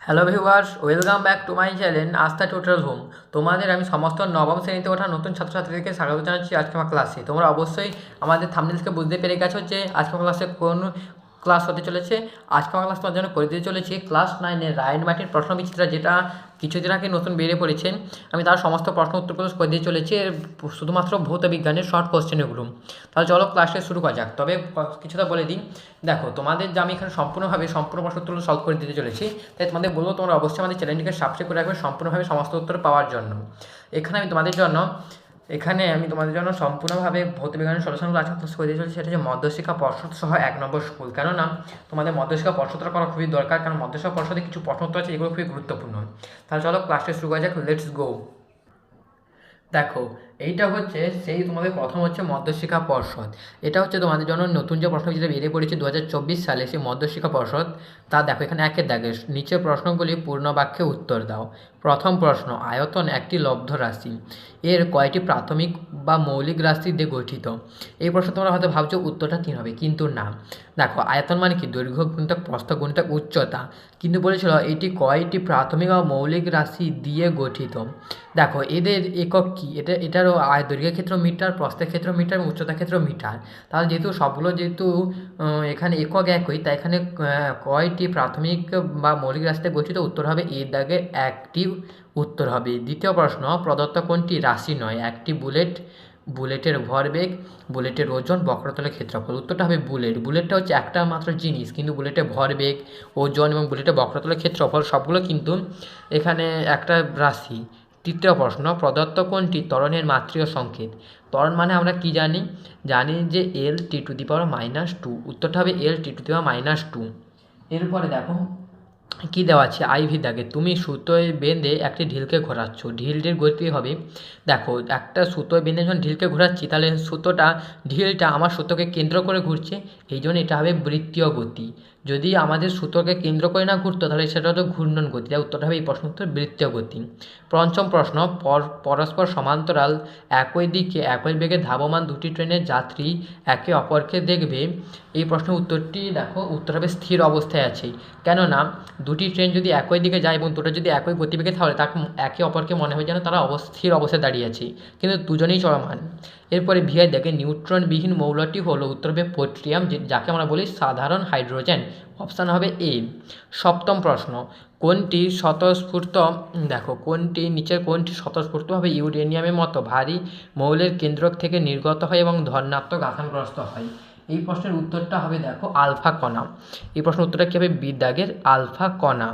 Hello viewers, welcome back to my channel আস্থা total home. তোমাদের আমি সমস্ত নবম শ্রেণীতে ওঠা নতুন ছাত্রছাত্রীদেরকে স্বাগত জানাচ্ছি আজকে আমার ক্লাসে। তোমরা অবশ্যই আমাদের থাম্বনেল থেকে বুঝতে পেরে গেছো যে আজকে আমার ক্লাসে কোন ক্লাস হতে চলেছে। আজকে আমার ক্লাস তোমার জন্য করে দিতে চলেছি ক্লাস 9-এর রায়নমাটির প্রশ্নবিচিত্রা, যেটা কিছুদিন আগে নতুন বেরিয়ে পড়েছে। আমি তার সমস্ত প্রশ্ন উত্তরগুলো করে দিয়ে চলেছি, শুধুমাত্র ভৌত বিজ্ঞানের শর্ট কোশ্চেনগুলো। তাহলে চলো ক্লাসটা শুরু করা যাক। তবে কিছুটা বলে দিই, দেখো তোমাদের যে আমি এখানে সম্পূর্ণ প্রশ্ন উত্তরগুলো সলভ করে দিতে চলেছি, তাই তোমাদের বলবো তোমরা অবশ্যই আমাদের চ্যানেলটিকে সাবস্ক্রাইব করে রাখবে সম্পূর্ণভাবে সমস্ত উত্তর পাওয়ার জন্য। এখানে আমি তোমাদের জন্য সম্পূর্ণভাবে ভৌতবিজ্ঞানের সলিউশনগুলো আজকে ক্লাস করে দিয়ে চলেছি। সেটা হচ্ছে মধ্যশিক্ষা পর্ষদ সহ 1 নম্বর স্কুল। কেননা তোমাদের মধ্যশিক্ষা পর্ষদটা করা খুবই দরকার, কারণ মধ্যশিক্ষা পর্ষদে কিছু প্রশ্ন উত্তর আছে যেগুলো খুবই গুরুত্বপূর্ণ। তাহলে চলো ক্লাসটা শুরু করা যাক, লেটস গো। দেখো, এইটা হচ্ছে সেই তোমাদের প্রথম হচ্ছে মধ্যশিক্ষা পর্ষদ। এটা হচ্ছে তোমাদের জন্য নতুন যে প্রশ্ন যেটা বেরিয়ে পড়েছে 2024 সালে, সেই মধ্যশিক্ষা পর্ষদ। তা দেখো এখানে একের দাগে নিচের প্রশ্নগুলি পূর্ণ বাক্যে উত্তর দাও। প্রথম প্রশ্ন, আয়তন একটি লব্ধ রাশি, এর কয়টি প্রাথমিক বা মৌলিক রাশি দিয়ে গঠিত? এই প্রশ্ন তোমরা হয়তো ভাবছো উত্তরটা 3 হবে, কিন্তু না। দেখো, আয়তন মানে কি? দৈর্ঘ্য গুণিতক প্রস্থ গুণিতক উচ্চতা, কিন্তু বলেছিল এটি কয়টি প্রাথমিক বা মৌলিক রাশি দিয়ে গঠিত। দেখো এদের একক কি, এটারও দৈর্ঘ্যের ক্ষেত্র মিটার, প্রস্থের ক্ষেত্র মিটার এবং উচ্চতার ক্ষেত্র মিটার। তাহলে যেহেতু এখানে একক একই, তাই এখানে কয়টি প্রাথমিক বা মৌলিক রাশিতে গঠিত? উত্তর হবে এর দাগে একটি উত্তর হবে। দ্বিতীয় প্রশ্ন, প্রদত্ত কোনটি রাশি নয়? একটি বুলেটের ভরবেগ, বুলেটের ওজন, বক্রতলের ক্ষেত্রফল। উত্তরটা হবে বুলেটটা হচ্ছে একটা মাত্র জিনিস, কিন্তু বুলেটের ভরবেগ, ওজন এবং বুলেটের বক্রতলের ক্ষেত্রফল সবগুলো কিন্তু এখানে একটা রাশি। তৃতীয় প্রশ্ন, প্রদত্ত কোনটি ত্বরণের মাত্রিয় সংকেত? ত্বরণ মানে আমরা কি জানি যে L T⁻²। উত্তরটা হবে L T⁻²। এরপরে দেখো কি দেওয়া আছে আইভি দাগে, তুমি সুতোয় বেঁধে একটি ঢিলকে ঘোরাচ্ছ, ঢিলটির গতি হবে। দেখো, একটা সুতোয় বেঁধে যখন ঢিলকে ঘোরাচ্ছি, তাহলে ঢিলটা আমার সুতোকে কেন্দ্র করে ঘুরছে, এই জন্য এটা হবে বৃত্তীয় গতি। যদি আমাদের সুতোকে কেন্দ্র করে না ঘুরতো, তাহলে সেটা হতো ঘূর্ণন গতি। তাই উত্তরটা হবে এই প্রশ্ন উত্তর বৃত্তীয় গতি। পঞ্চম প্রশ্ন, পরস্পর সমান্তরাল একই দিকে একই বেগে ধাবমান দুটি ট্রেনের যাত্রী একে অপরকে দেখবে। এই প্রশ্নের উত্তরটি দেখো, উত্তর হবে স্থির অবস্থায় আছে। কেননা দুটি ট্রেন যদি একই দিকে যায় এবং দুটো যদি একই গতিবেগে তাহলে তাকে একে অপরকে মনে হয় যেন তারা স্থির অবস্থায় দাঁড়িয়ে আছে, কিন্তু দুজনেই চলমান। এরপরে ভিআই দেখে নিউট্রনবিহীন মৌলটি হলো, উত্তর হবে পোট্রিয়াম, যাকে আমরা বলি সাধারণ হাইড্রোজেন। অপশান হবে এ। সপ্তম প্রশ্ন, নিচের কোনটি স্বতঃস্ফূর্তভাবে ইউরেনিয়ামের মতো ভারী মৌলের কেন্দ্র থেকে নির্গত হয় এবং ধনাত্মক আধানগ্রস্ত হয়? এই প্রশ্নের উত্তরটা হবে দেখো আলফা কণা। এই প্রশ্নের উত্তরটা কী হবে? বিদ্যাগের আলফা কণা।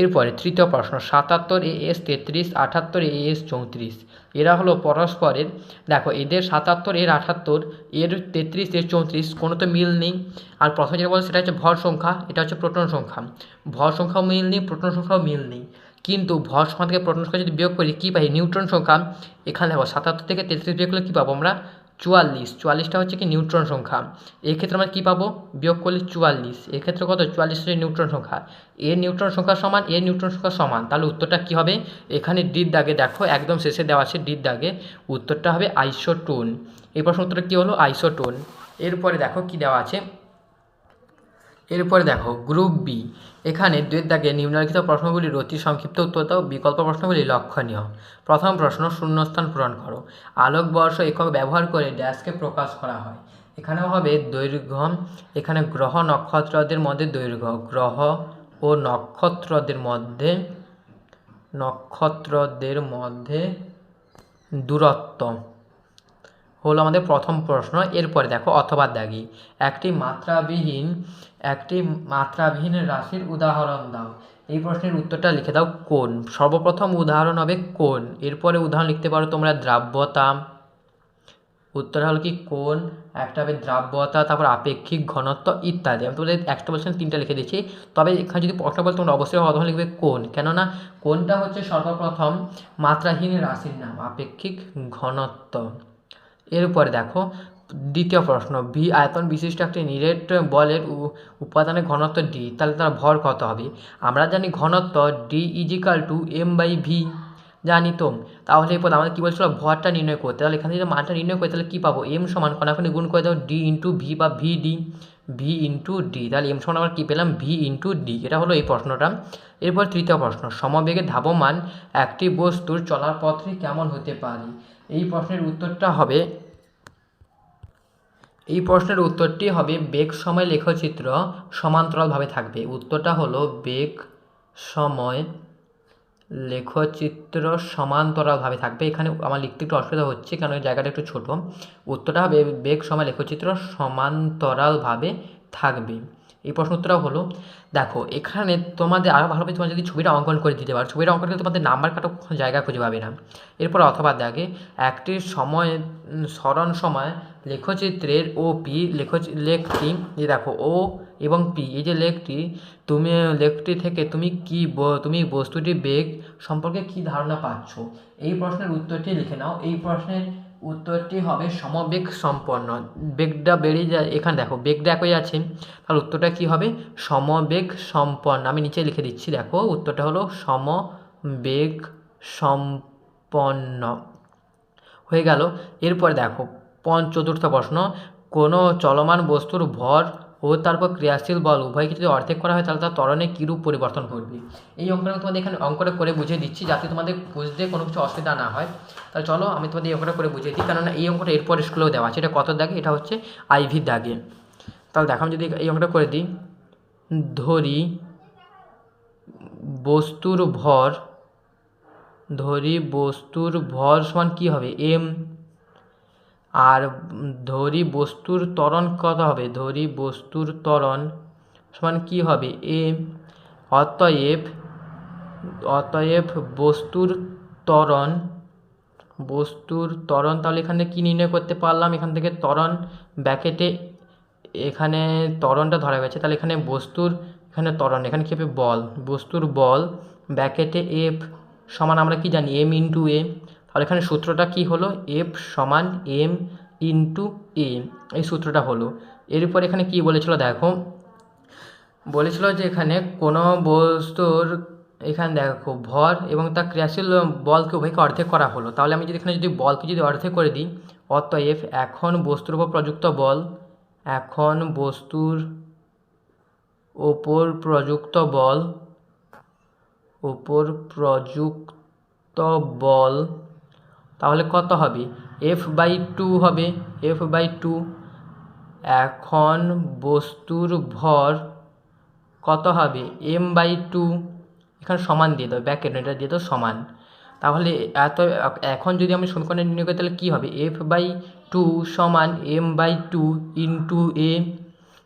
এরপরে তৃতীয় প্রশ্ন, 77 AS 33, 78 AS 34, এরা হলো পরস্পরের। দেখো এদের 77 এর 78 এর 33 এর 34 কোনো তো মিল নেই। আর প্রথমে যেটা বলে সেটা হচ্ছে ভর সংখ্যা, এটা হচ্ছে প্রোটন সংখ্যা। ভর সংখ্যাও মিল নেই, প্রোটন সংখ্যাও মিল নেই। কিন্তু ভর সংখ্যা থেকে প্রোটন সংখ্যা যদি বিয়োগ করি কী পাই? নিউট্রন সংখ্যা। এখানে দেখো 77 থেকে 33 বিয়োগ করলে কী পাবো আমরা? 44। 44টা হচ্ছে কি নিউট্রন সংখ্যা। এক্ষেত্রে আমরা কী পাবো? বিয়োগ করলে 44। এক্ষেত্রে কত? 44 হচ্ছে নিউট্রন সংখ্যা। এর নিউট্রন সংখ্যা সমান এর নিউট্রন সংখ্যা সমান, তাহলে উত্তরটা কী হবে? এখানে ডির দাগে দেখো একদম শেষে দেওয়া আছে ডির দাগে, উত্তরটা হবে আইসোটোন। এই প্রশ্ন উত্তরটা কী হলো? আইসোটোন। এরপরে দেখো কী দেওয়া আছে, এরপরে দেখো গ্রুপ বি। এখানে দুয়ের দাগে নিম্নলিখিত প্রশ্নগুলির অতি সংক্ষিপ্ত উত্তর দাও, বিকল্প প্রশ্নগুলি লক্ষণীয়। প্রথম প্রশ্ন, শূন্যস্থান পূরণ করো। আলোকবর্ষ একক ব্যবহার করে ড্যাশকে প্রকাশ করা হয়। এখানেও হবে দৈর্ঘ্য। এখানে গ্রহ নক্ষত্রদের মধ্যে দৈর্ঘ্য, গ্রহ ও নক্ষত্রদের মধ্যে দূরত্ব হলো আমাদের প্রথম প্রশ্ন। এরপরে দেখো অথবা দাগি, একটি মাত্রাবিহীন রাশির উদাহরণ দাও। এই প্রশ্নের উত্তরটা লিখে দাও কোণ। সর্বপ্রথম উদাহরণ হবে কোণ, এরপরে উদাহরণ লিখতে পারো তোমরা দ্রাব্যতা। উত্তর হলো কি? কোণ, একটা হবে দ্রাব্যতা, তারপর আপেক্ষিক ঘনত্ব ইত্যাদি। আমি তোমাদের একটা বলছিলাম 3টা লিখে দিচ্ছি। তবে এখানে যদি প্রশ্ন বলে তোমরা অবশ্যই উদাহরণ লিখবে কোণ, কেননা কোণটা হচ্ছে সর্বপ্রথম মাত্রাহীন রাশির নাম, আপেক্ষিক ঘনত্ব। এরপরে দেখো দ্বিতীয় প্রশ্ন, ভি আয়তন বিশিষ্ট একটি নিরেট বলের উপাদানের ঘনত্ব ডি, তাহলে তার ভর কত হবে? আমরা জানি ঘনত্ব ডি = m/v, জানি তো। তাহলে এরপর আমাদের কী বলছিল? ভরটা নির্ণয় করতে। তাহলে এখানে যদি মানটা নির্ণয় করি তাহলে কী পাবো? m সমান কণাখনি গুণ করে দাও d × v বা vd, ভি ইন্টু ডি। তাহলে এম সমান আমরা কী পেলাম? V into D. এটা হলো এই প্রশ্নটা। এরপর তৃতীয় প্রশ্ন, সমবেগে ধাবমান একটি বস্তুর চলার পথটি কেমন হতে পারে? এই প্রশ্নের উত্তরটি হবে বেগ সময় লেখচিত্র সমান্তরালভাবে থাকবে। উত্তরটা হলো বেগ সময় লেখচিত্র সমান্তরালভাবে থাকবে। এখানে আমার লিখতে একটু অসুবিধা হচ্ছে কারণ এই জায়গাটা একটু ছোট। উত্তরটা হবে বেগ সময় লেখচিত্র সমান্তরালভাবে থাকবে। এই প্রশ্ন উত্তরটাও হলো। দেখো এখানে তোমাদের আরও ভালোভাবে তোমরা যদি ছবিটা অঙ্কন করে দিতে পারো, ছবিটা অঙ্কন করলে তোমাদের নাম্বার কাটার জায়গা খুঁজে পাবে না। এরপর অথবা দেখে একটি সরণ সময় লেখচিত্রের ও পি লেখটি যে দেখো ও এবং পি এই যে লেখটি থেকে তুমি বস্তুটির বেগ সম্পর্কে কি ধারণা পাচ্ছ? এই প্রশ্নের উত্তরটি লিখে নাও। এই প্রশ্নের উত্তরটি হবে সমবেগ সম্পন্ন। বেগটা বেড়ে যায়, এখানে দেখো বেগটা একই আছে, তাহলে উত্তরটা কি হবে? সমবেগ সম্পন্ন। আমি নিচে লিখে দিচ্ছি, দেখো উত্তরটা হলো সমবেগ সম্পন্ন হয়ে গেল। এরপরে দেখো চতুর্থ প্রশ্ন, কোনো চলমান বস্তুর ভর ও তারপর ক্রিয়াশীল বল উভয়কে যদি অর্ধেক করা হয় তাহলে তার ত্বরণে কীরূপ পরিবর্তন ঘটবে? এই অঙ্কটা তোমাদের এখানে অঙ্কটা করে বুঝিয়ে দিচ্ছি যাতে তোমাদের বুঝতে কোনো কিছু অসুবিধা না হয়। তাহলে চলো আমি তোমাদের এই অঙ্কটা করে বুঝিয়ে দিই, কেননা এই অঙ্কটা এরপর স্কুলেও দেওয়া আছে। এটা কত দাগে? এটা হচ্ছে আইভি দাগে। তাহলে দেখো আমি যদি এই অঙ্কটা করে দিই, ধরি বস্তুর ভর সমান কী হবে? এম। আর ধরি বস্তুর ত্বরণ কত হবে? ধরি বস্তুর ত্বরণ সমান কী হবে? এম। অতএব বস্তুর ত্বরণ তাহলে এখান থেকে কী নির্ণয় করতে পারলাম? এখান থেকে ত্বরণ ব্যাকেটে এখানে ত্বরণটা ধরা গেছে, তাহলে এখানে এখানে ত্বরণ, এখানে কী হবে? বল। বস্তুর বল ব্যাকেটে এফ সমান আমরা কি জানি? এম ইন্টু এ। তাহলে এখানে সূত্রটা কি হলো? এফ সমান এম ইন্টু এ, এই সূত্রটা হলো। এরপর এখানে কি বলেছিল দেখো, বলেছিল যে এখানে কোনো বস্তুর এখানে দেখো ভর এবং তার ক্রিয়াশীল বলকে উভয়কে অর্ধেক করা হলো। তাহলে আমি যদি এখানে বলকে অর্ধেক করে দিই, অতএব এখন বস্তুর উপর প্রযুক্ত বল তাহলে কত হবে? F/2 হবে, F/2। এখন বস্তুর ভর কত হবে? M/2। এখানে সমান দিয়ে দাও, ব্যাকেট এটা দিয়ে দাও সমান। তাহলে এখন যদি আমি সমীকরণে নির্ণয় করি তাহলে কী হবে? F/2 সমান M/2 ইন্টু এ।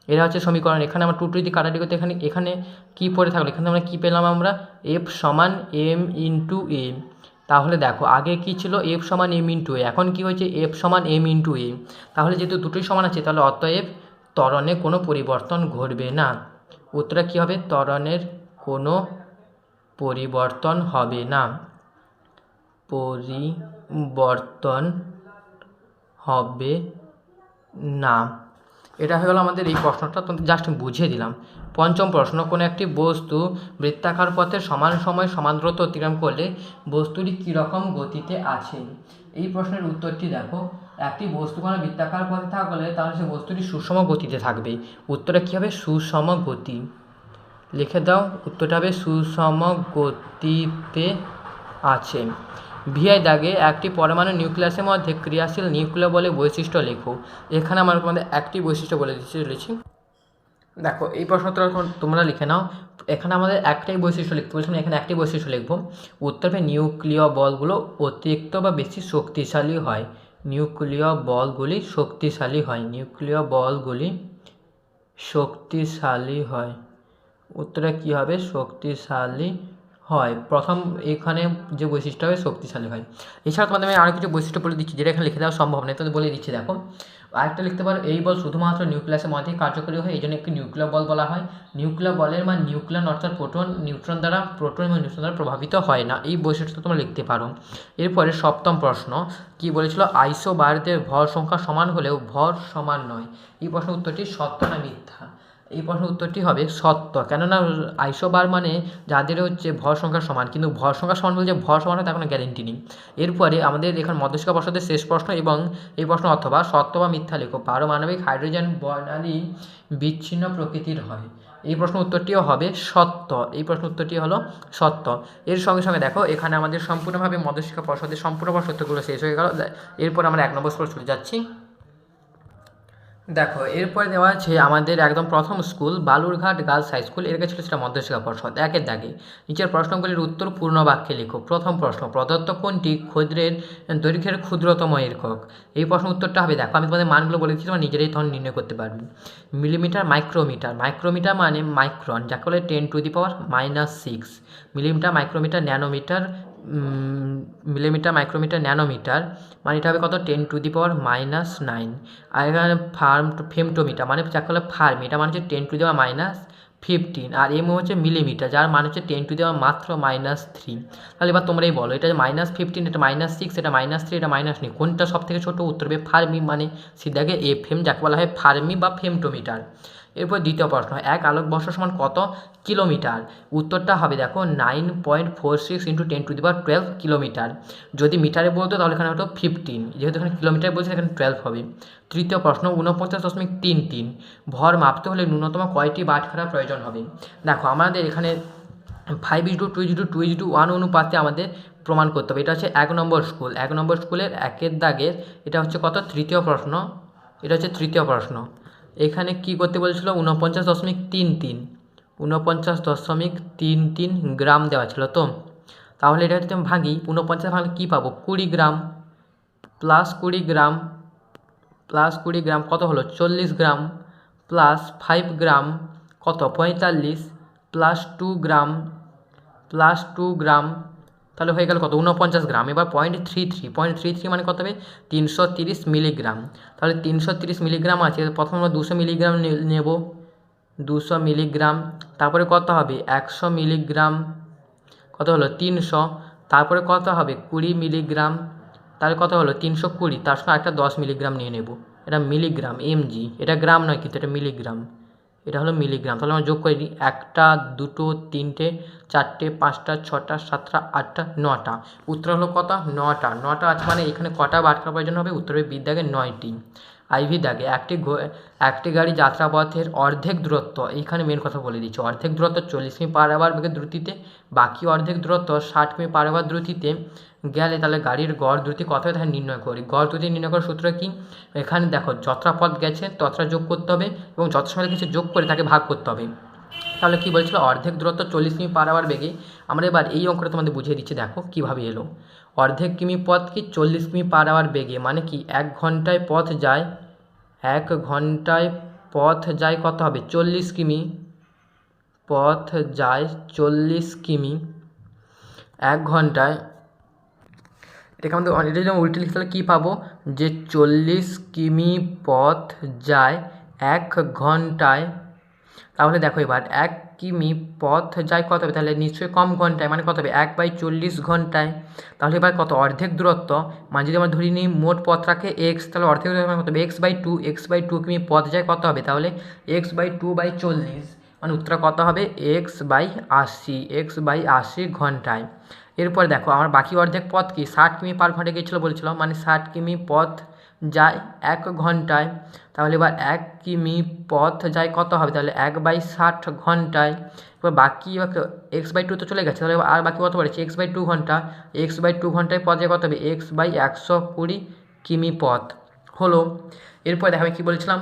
এটা হচ্ছে সমীকরণ। এখানে আমরা 2 যদি কাটাটি করতে এখানে কী পড়ে থাকলো? এখানে আমরা কী পেলাম? আমরা F সমান M ইন্টু এ। তাহলে দেখো আগে কি ছিল? F সমান M ইন্টু এ, এখন কী হয়েছে? F সমান M ইন্টু এ। তাহলে যেহেতু দুটোই সমান আছে তাহলে অতএব ত্বরণে কোনো পরিবর্তন ঘটবে না। উত্তরটা কী হবে? ত্বরণের কোনো পরিবর্তন হবে না। এটা হয়ে গেল আমাদের এই প্রশ্নটা, তো জাস্ট বুঝিয়ে দিলাম। পঞ্চম প্রশ্ন, কোনো একটি বস্তু বৃত্তাকার পথে সমান সময় সমান দূরত্ব অতিক্রম করলে বস্তুটি কীরকম গতিতে আছে? এই প্রশ্নের উত্তরটি দেখো, একটি বস্তু কোনো বৃত্তাকার পথে থাকলে তাহলে সে বস্তুটি সুষম গতিতে থাকবে। উত্তরটা কী হবে? সুষম গতি। লিখে দাও, উত্তরটা হবে সুষম গতিতে আছে। ভিআই দাগে একটি পরমাণু নিউক্লিয়াসের মধ্যে ক্রিয়াশীল নিউক্লিয় বলে বৈশিষ্ট্য লেখো। এখানে আমরা তোমাদের একটি বৈশিষ্ট্য বলে দিচ্ছি। দেখো এই প্রশ্নটা তোমরা লিখে নাও। এখানে আমাদের একটাই বৈশিষ্ট্য লিখতে বলছি, এখানে একটি বৈশিষ্ট্য লিখবো। উত্তর হবে নিউক্লিয় বলগুলো অতিরিক্ত বা বেশি শক্তিশালী হয়। নিউক্লিয় বলগুলি শক্তিশালী হয়। উত্তরটা কী হবে? শক্তিশালী হয়। প্রথম এখানে যে বৈশিষ্ট্য হবে শক্তিশালী হয়। এছাড়া তোমাদের আমি আরও কিছু বৈশিষ্ট্য বলে দিচ্ছি যেটা এখানে লিখে দেওয়া সম্ভব নয়, তাদের বলে দিচ্ছি। দেখো আরেকটা লিখতে পারো, এই বল শুধুমাত্র নিউক্লিয়াসের মধ্যেই কার্যকরী হয়, এই জন্য একটি নিউক্লিয় বল বলা হয়। নিউক্লিয় বলের মান নিউক্লিয়ন অর্থাৎ প্রোটন এবং নিউট্রন দ্বারা প্রভাবিত হয় না। এই বৈশিষ্ট্য তোমরা লিখতে পারো। এরপরে সপ্তম প্রশ্ন কি বলেছিল? আইসোবারদের ভর সংখ্যা সমান হলেও ভর সমান নয়। এই প্রশ্নের উত্তরটি সত্য না মিথ্যা? এই প্রশ্নের উত্তরটি হবে সত্য। কেননা আইসোবার মানে যাদের হচ্ছে ভর সংখ্যা সমান, কিন্তু ভর সংখ্যা সমান বলে যে ভর সমান হয় তার কোনো গ্যারেন্টি নেই। এরপরে আমাদের এখানে মধ্যশিক্ষা পর্ষদের শেষ প্রশ্ন, এবং এই প্রশ্ন অথবা সত্য বা মিথ্যা লেখো। পারমাণবিক হাইড্রোজেন বর্ণালী বিচ্ছিন্ন প্রকৃতির হয়। এই প্রশ্ন উত্তরটিও হবে সত্য। এই প্রশ্ন উত্তরটি হলো সত্য। এর সঙ্গে সঙ্গে দেখো এখানে আমাদের সম্পূর্ণভাবে মধ্যশিক্ষা পর্ষদের সম্পূর্ণ সত্যগুলো শেষ হয়ে গেল। এরপর আমরা 1 নম্বর চলে যাচ্ছি। দেখো এরপরে দেওয়া আছে আমাদের একদম প্রথম school Balurghat girls high school, এর কাছে ছিল সেটা মধ্যশিক্ষা পর্ষদ। একের দাগে নিচের প্রশ্নগুলির উত্তর পূর্ণ বাক্যে লিখো। প্রথম প্রশ্ন, প্রদত্ত কোনটি ক্ষুদ্রের দৈর্ঘ্যের ক্ষুদ্রতম একক? এই প্রশ্ন উত্তরটা হবে, দেখো আমি তোমাদের মানগুলো বলে দিচ্ছি, তোমরা নিজেরাই তখন নির্ণয় করতে পারবে। Millimetre, micrometre. মাইক্রোমিটার মানে মাইক্রন, যাকে বলে 10⁻⁻6। Millimetre, micrometre, nanometre. Millimetre, micrometre, nanometre মানে এটা হবে কত, 10⁻⁻9। আর এখানে ফেমটোমিটার মানে যাকে বলে ফার্মি, এটা মানে হচ্ছে 10⁻⁻15। আর এম হচ্ছে মিলিমিটার, যার মানে হচ্ছে 10⁻⁻3। তাহলে এবার তোমরাই বলো, এটা -15, এটা -6, এটা -3, এটা -9, কোনটা সব থেকে ছোটো? উত্তর হবে ফার্মি, মানে সিধাকে এফএম, যাকে বলা হয় ফার্মি বা ফেমটোমিটার। এরপর দ্বিতীয় প্রশ্ন, এক আলোকবর্ষ সমান কত কিলোমিটার? উত্তরটা হবে দেখো 9.46 × 10⁻12 কিলোমিটার। যদি মিটারে বলতো তাহলে এখানে হতো 15, যেহেতু এখানে কিলোমিটার বলছে এখানে 12 হবে। তৃতীয় প্রশ্ন, 49.33। ভর মাপতে হলে ন্যূনতম কয়টি বাটখারা প্রয়োজন হবে? দেখো আমাদের এখানে 5:2:2:1 অনুপাতে আমাদের প্রমাণ করতে হবে। এটা হচ্ছে 1 নম্বর স্কুল, 1 নম্বর স্কুলের 1-এর দাগের এটা হচ্ছে কত, তৃতীয় প্রশ্ন। এটা হচ্ছে তৃতীয় প্রশ্ন। এখানে কি করতে বলেছিল, 49.33, 49.33 গ্রাম দেওয়া ছিল। তো তাহলে এটা যদি আমি ভাঙি, 49 ভাঙলে কী পাবো, 20 গ্রাম, প্লাস 20 গ্রাম, প্লাস 20 গ্রাম কত হলো, 40 গ্রাম, প্লাস 5 গ্রাম কত, 45, প্লাস 2 গ্রাম, প্লাস 2 গ্রাম, তাহলে হয়ে গেল কত, 49 গ্রাম। এবার 0.33 মানে কত হবে, 330 মিলিগ্রাম। তাহলে 330 মিলিগ্রাম আছে, প্রথমে আমরা 200 মিলিগ্রাম নেব, 200 মিলিগ্রাম। তারপরে কত হবে, 100 মিলিগ্রাম, কত হলো 300। তারপরে কত হবে, 20 মিলিগ্রাম, তাহলে কত হলো 320। তার সঙ্গে একটা 10 মিলিগ্রাম নিয়ে নেব, এটা মিলিগ্রাম, এমজি, এটা গ্রাম নয় কিন্তু এটা মিলিগ্রাম, এটা হলো মিলিগ্রাম। তাহলে আমরা যোগ করে নিই, 1টা 2টো 3টে 4টে 5টা 6টা 7টা 8টা 9টা। উত্তর হলো কত, 9টা। 9টা আছে মানে এখানে কটা বাটখারা প্রয়োজন হবে, উত্তরের বি দাগে 9টি। আইভি দাগে একটি গাড়ি যাত্রাপথের অর্ধেক দূরত্ব, এইখানে মেন কথা বলে দিচ্ছি, অর্ধেক দূরত্ব 40 কিমি/আওয়ার বেগের দ্রুতিতে, বাকি অর্ধেক দূরত্ব 60 কিমি/আওয়ার দ্রুতিতে গেলে তাহলে গাড়ির গড় দ্রুতি কত হবে তাহলে নির্ণয় করি। গড় দ্রুতি নির্ণয় করার সূত্র কি, এখানে দেখো যতটা পথ গেছে ততটা যোগ করতে হবে, এবং যত সময় কিছু যোগ করে তাকে ভাগ করতে হবে। তাহলে কী বলছিল, অর্ধেক দূরত্ব 40 কিমি/আওয়ার বেগে। আমরা এবার এই অঙ্কটা তোমাদের বুঝিয়ে দিচ্ছি, দেখো কীভাবে এলো। অর্ধেক কিমি পথ কি 40 কিমি/আওয়ার বেগে, মানে কি 1 ঘন্টায় পথ যায়, 1 ঘন্টায় পথ যায় কত হবে, 40 কিমি, পথ যায় 40 কিমি 1 ঘন্টায়। এটাকে আমাদের এটা যদি উল্টে লিখতে তাহলে কী পাবো, যে 40 কিমি পথ যায় 1 ঘন্টায়। তাহলে দেখো এবার 1 কিমি পথ যায় কত হবে, তাহলে নিশ্চয়ই কম ঘন্টায়, মানে কত হবে 1/40 ঘন্টায়। তাহলে এবার কত, অর্ধেক দূরত্ব মানে যদি আমরা ধরি নিই মোট পথটাকে এক্স, তাহলে অর্ধেক দূরত্ব কত হবে, x/2 কিমি পথ যায় কত হবে, তাহলে x/2/40, মানে উত্তর কত হবে, x/80 ঘন্টায়। এরপরে দেখো আমার বাকি অর্ধেক পথ কি 60 কিমি/ঘন্টা গিয়েছিলো বলছিলাম, মানে 60 কিমি পথ যায় 1 ঘন্টায়। তাহলে এবার 1 কিমি পথ যায় কত হবে, তাহলে 1/60 ঘন্টায়। এবার বাকি x/2 তো চলে গেছে, তাহলে আর বাকি কত পড়েছে, x/2 ঘন্টা, x/2 ঘন্টায় পথ যায় কত হবে, x/120 কিমি পথ হলো। এরপর দেখো আমি কী বলছিলাম,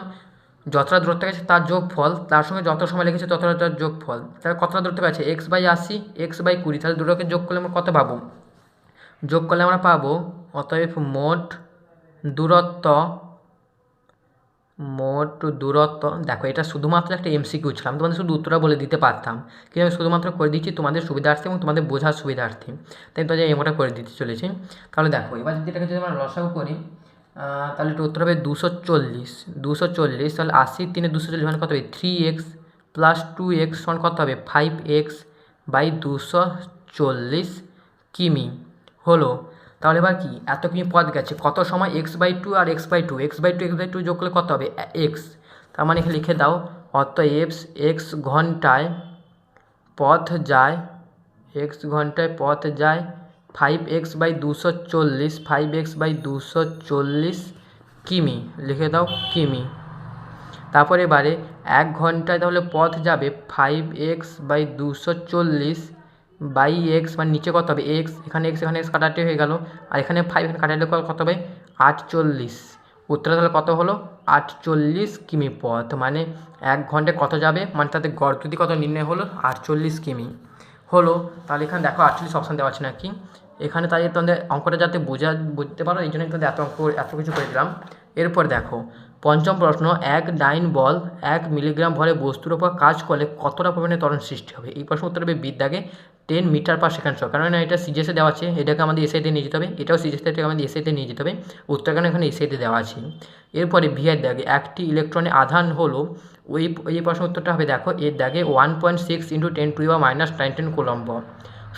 যতটা দূরত্ব গেছে তার যোগফল, তার সঙ্গে যত সময় লেগেছে ততটা তার যোগফল, তাহলে কতটা দূরত্ব গেছে, x/80, x/20, তাহলে দুটোকে যোগ করলে আমরা কত পাবো, যোগ করলে আমরা পাবো অতএব মোট দূরত্ব, দেখো এটা শুধুমাত্র একটা এমসিকিউ ছিল, আমি তোমাদের শুধু উত্তরটা বলে দিতে পারতাম, কিন্তু আমি শুধুমাত্র করে দিচ্ছি তোমাদের সুবিধার্থে এবং তোমাদের বোঝার সুবিধার্থে, তাই তো এমনটা করে দিতে চলেছি। তাহলে দেখো এবার যদি এটাকে যদি আমরা লসাগু করি, তাহলে এটা উত্তর হবে 240, তাহলে 80 × 240 মানে কত হবে, 3x + 2x সমান কত হবে, 5x/240 কিমি হলো। তাহলে এবার কি, এত কিমি পথ গেছে, কত সময়, x/2 আর x/2 যোগ করলে কত হবে, x, তার মানে এখানে লিখে দাও অতএব এক্স ঘন্টায় পথ যায় 5x/240 কিমি, লিখে দাও কিমি। তারপরে এবারে 1 ঘন্টায় তাহলে পথ যাবে 5x/240 বাই এক্স, মানে নিচে কত হবে এক্স, এখানে এক্স কাটাটি হয়ে গেল, আর এখানে 5 এখানে কাটালে কত হবে 48। উত্তরে তাহলে কত হলো 48 কিমি পথ, মানে 1 ঘন্টায় কত যাবে, মানে তাদের গড় যদি কত নির্ণয় হলো 48 কিমি হলো। তাহলে এখানে দেখো 48 অপশান দেওয়া আছে নাকি, এখানে তাই তোমাদের অঙ্কটা যাতে বুঝতে পারো এই জন্য তোমাদের এত কিছু করে দিলাম। এরপর দেখো পঞ্চম প্রশ্ন, এক ডাইন বল 1 মিলিগ্রাম ভরে বস্তুর ওপর কাজ করলে কতটা পরিমাণে ত্বরণ সৃষ্টি হবে। এই প্রশ্ন উত্তর হবে বিদ্যাগে 10 মিটার/সেকেন্ড স্কয়ার, কারণ এটা সিজিএসে দেওয়া আছে, এটাকে আমাদের এসআইতে নিয়ে যেতে হবে, এটাও সিজিএসে, এটাকে আমাদের এসআইতে নিয়ে যেতে হবে, উত্তর কেন এখানে এসআইতে দেওয়া আছে। এরপরে ভিআর দাগে একটি ইলেকট্রনের আধান হলো, এই প্রশ্ন উত্তরটা হবে দেখো এর দাগে 1.6 × 10⁻⁻⁹ কুলম্ব।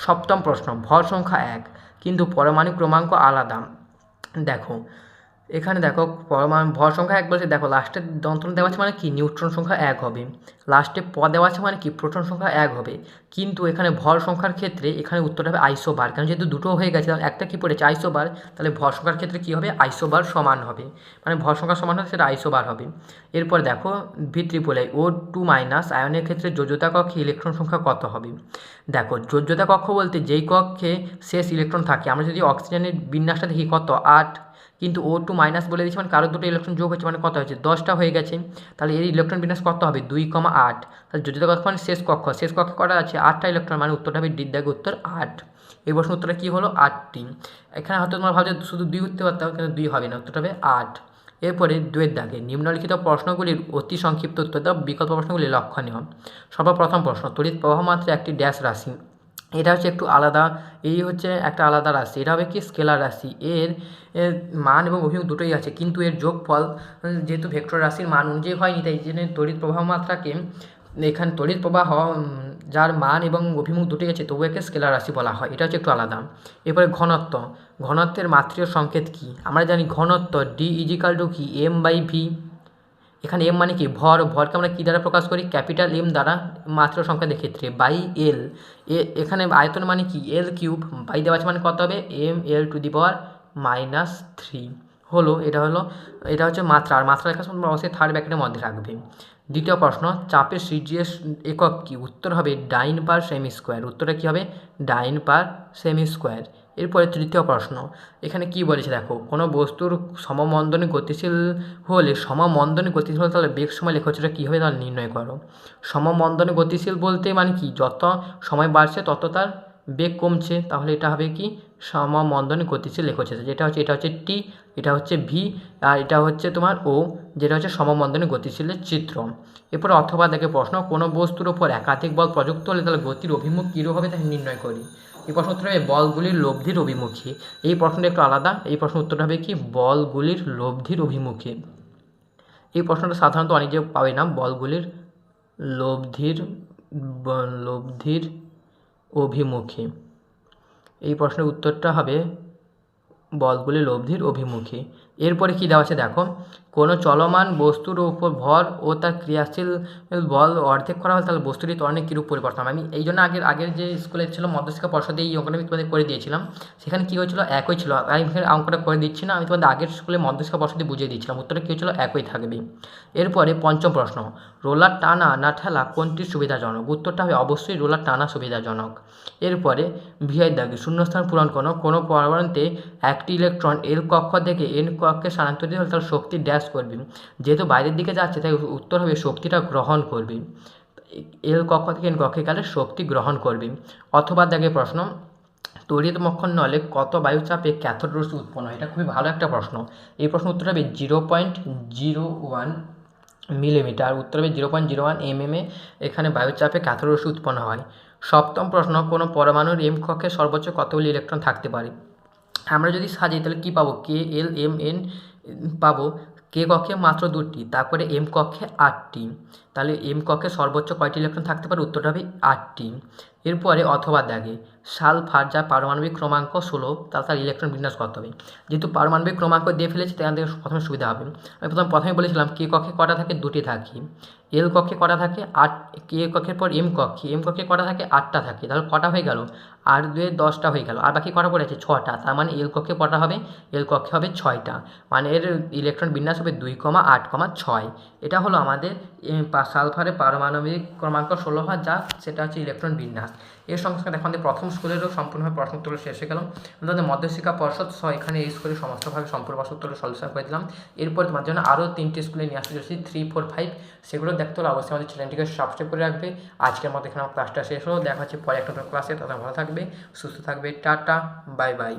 সপ্তম প্রশ্ন, ভর সংখ্যা 1 কিন্তু পরমাণু ক্রমাঙ্ক আলাদা। দেখো এখানে দেখো ভর সংখ্যা 1 বলছে, দেখো লাস্টের যন্ত্রণা দেওয়া আছে মানে কি নিউট্রন সংখ্যা 1 হবে, লাস্টে দেওয়া আছে মানে কি প্রোটন সংখ্যা 1 হবে, কিন্তু এখানে ভর সংখ্যার ক্ষেত্রে এখানে উত্তরটা হবে আইসোবার, কারণ যেহেতু দুটো হয়ে গেছে একটা কি পড়েছে আইসোবার, তাহলে ভর সংখ্যার ক্ষেত্রে কী হবে আইসোবার সমান হবে, মানে ভর সংখ্যা সমান হবে সেটা আইসোবার হবে। এরপর দেখো V3 O2- আয়নের ক্ষেত্রে যোজ্যতা কক্ষে ইলেকট্রন সংখ্যা কত হবে। দেখো যোজ্যতা কক্ষ বলতে যেই কক্ষে শেষ ইলেকট্রন থাকে, আমরা যদি অক্সিজেনের বিন্যাসটা দেখি কত 8, কিন্তু O2- বলে দিচ্ছি মানে কারো দুটো ইলেকট্রন যোগ হচ্ছে, মানে কত হয়েছে 10টা হয়ে গেছে, তাহলে এর ইলেকট্রন বিন্যাস কত হবে 2,8, তাহলে যোজ্যতা কক্ষ মানে শেষ কক্ষে কটা আছে 8টা ইলেকট্রন, মানে উত্তরটা হবে ডির দাগে উত্তর 8। এই প্রশ্ন উত্তরটা কী হলো 8টি। এখানে হয়তো তোমরা ভাবছো শুধু 2 উঠতে পারতাম, কিন্তু 2 হবে না, উত্তরটা হবে 8। এরপরে 2-এর দাগে নিম্নলিখিত প্রশ্নগুলির অতি সংক্ষিপ্ত উত্তর দাও, বিকল্প প্রশ্নগুলি লক্ষণীয়। সর্বপ্রথম প্রশ্ন, তড়িৎ প্রবাহ মাত্রা একটি ড্যাশ রাশি, এটা হচ্ছে একটু আলাদা, এই হচ্ছে একটা আলাদা রাশি, এটা হবে কি স্কেলার রাশি, এর মান এবং অভিমুখ দুটোই আছে, কিন্তু এর যোগফল যেহেতু ভেক্টর রাশির মান অনুযায়ী হয়নি, তাই জন্য তড়িৎ প্রবাহ মাত্রাকে এখানে তড়িৎ প্রবাহ যার মান এবং অভিমুখ দুটোই আছে তবু একে স্কেলার রাশি বলা হয়, এটা হচ্ছে একটু আলাদা। এরপরে ঘনত্বের মাত্রীয় সংকেত কি, আমরা জানি ঘনত্ব D = কি m/v, এখানে m মানে কি ভরকে আমরা কী দ্বারা প্রকাশ করি ক্যাপিটাল M দ্বারা, মাত্রা সংখ্যাদের ক্ষেত্রে বাই L, এখানে আয়তন মানে কি L³ বাই দেওয়া আছে মানে কত হবে mL⁻³ হলো, এটা হচ্ছে মাত্রা, আর মাত্রা লেখার সময় অবশ্যই থার্ড ব্র্যাকেটের মধ্যে রাখবে। দ্বিতীয় প্রশ্ন, চাপের সিজিএস একক কি, উত্তর হবে ডাইন/সেমি স্কোয়ার, উত্তরটা কী হবে ডাইন/সেমি স্কোয়ার। এরপরে তৃতীয় প্রশ্ন, এখানে কি বলেছে দেখো কোনো বস্তুর সমমন্দনে গতিশীল হলে তাহলে বেগ সময় লেখচিত্রটা কী হবে তাহলে নির্ণয় করো। সমমন্দনে গতিশীল বলতে মানে কি যত সময় বাড়ছে তত তার বেগ কমছে, তাহলে এটা হবে কি সমমন্দনে গতিশীল লেখচিত্র, এটা হচ্ছে T, এটা হচ্ছে V, আর এটা হচ্ছে তোমার O, যেটা হচ্ছে সমমন্দনে গতিশীলের চিত্র। এরপর অথবা দেখে প্রশ্ন, কোনো বস্তুর ওপর একাধিক বল প্রযুক্ত হলে তাহলে গতির অভিমুখ কীরূপ হবে তাকে নির্ণয় করি। এই প্রশ্ন উত্তর হবে বলগুলির লব্ধির অভিমুখী, এই প্রশ্নটা একটু আলাদা, এই প্রশ্ন উত্তরটা হবে কি বলগুলির লব্ধির অভিমুখী। এই প্রশ্নটা সাধারণত অনেকে পাবে না, বলগুলির লব্ধির অভিমুখী, এই প্রশ্নের উত্তরটা হবে বলগুলির লব্ধির অভিমুখী। এরপরে কী দেওয়া আছে দেখো, কোনো চলমান বস্তুর উপর ভর ও তার ক্রিয়াশীল বল অর্ধেক করা হলে তাহলে বস্তুটি ত্বরণে কীরূপ পরিবর্তন হবে। আমি এই জন্য আগের যে স্কুলে ছিল মধ্যশিক্ষা পর্ষদে এই অঙ্কটা আমি তোমাদের করে দিয়েছিলাম, সেখানে কী হয়েছিল একই ছিল, আমি এখানে অঙ্কটা করে দিচ্ছি না, আমি তোমাদের আগের স্কুলে মধ্যশিক্ষা পর্ষদে বুঝিয়ে দিয়েছিলাম, উত্তরটা কী হয়েছিল একই থাকবে। এরপরে পঞ্চম প্রশ্ন, রোলার টানা না ঠেলা কোনটি সুবিধাজনক, উত্তরটা হবে অবশ্যই রোলার টানা সুবিধাজনক। এরপরে ভিআই দাগে শূন্যস্থান পূরণ কোনো পরমাণুতে একটি ইলেকট্রন এল কক্ষ থেকে এন কক্ষে স্থানান্তরিত হলে তার শক্তি ড্যাশ করবে, যেহেতু বাইরের দিকে যাচ্ছে তাই উত্তর হবে শক্তিটা গ্রহণ করবে, এল কক্ষ থেকে এন কক্ষে গেলে শক্তি গ্রহণ করবে। অথবা দেখে প্রশ্ন, তড়িৎ মক্ষণ নলে কত বায়ুচাপে ক্যাথোড রশ্মি উৎপন্ন হয়, এটা খুবই ভালো একটা প্রশ্ন, এই প্রশ্ন উত্তর হবে 0.01 মিলিমিটার, উত্তর হবে 0.01 mm এখানে বায়ুচাপে ক্যাথোড রশ্মি উৎপন্ন হয়। সপ্তম প্রশ্ন, কোনো পরমাণুর এম কক্ষে সর্বোচ্চ কতগুলি ইলেকট্রন থাকতে পারে, আমরা যদি সাজাই তাহলে কী পাবো K, L, M, N পাবো, কে কক্ষে মাত্র 2টি, তারপরে এম কক্ষে 8টি, তাহলে এম কক্ষে সর্বোচ্চ কয়টি ইলেকট্রন থাকতে পারে? উত্তরটা হবে 8টি। এরপরে অথবা দাগে সালফার যার পারমাণবিক ক্রমাঙ্ক 16, তার ইলেকট্রন বিন্যাস করতে হবে। যেহেতু পারমাণবিক ক্রমাঙ্ক দিয়ে ফেলেছি তাই আমাদের প্রথমে সুবিধা হবে। আমি প্রথমে বলেছিলাম কে কক্ষে কটা থাকে? 2টি থাকে। এল কক্ষে কটা থাকে? 8। কে কক্ষের পর এম কক্ষে কটা থাকে? 8টা থাকে। তাহলে কটা হয়ে গেল? 8 2 10টা হয়ে গেল। আর বাকি কটা পড়ে আছে? 6টা। তার মানে এল কক্ষে কটা হবে? এল কক্ষে হবে 6টা। মানে এর ইলেকট্রন বিন্যাস হবে 2, 8, 6। এটা হলো আমাদের সালফারের পারমাণবিক ক্রমাঙ্ক 16 হয় যা সেটা হচ্ছে ইলেকট্রন বিন্যাস। এর সঙ্গে সঙ্গে দেখো আমাদের প্রথম স্কুলেরও সম্পূর্ণভাবে প্রশ্নোত্তর শেষ হয়ে গেল। আমাদের মধ্যশিক্ষা পর্ষদ সহ এখানে এই স্কুলে সমস্তভাবে সম্পূর্ণ প্রশ্নোত্তর সলিউশন করে দিলাম। এরপর তোমার জন্য আরও 3টি স্কুলে নিয়ে আসতে চলেছি 3, 4, 5। সেগুলো দেখতে হলে অবশ্যই আমাদের চ্যানেলটিকে সাবস্ক্রাইব করে রাখবে। আজকের মতো এখানে আমার ক্লাসটা শেষ হলো। দেখা হচ্ছে পরে একটা ক্লাসে। তখন ভালো থাকবে, সুস্থ থাকবে। Tata, bye bye.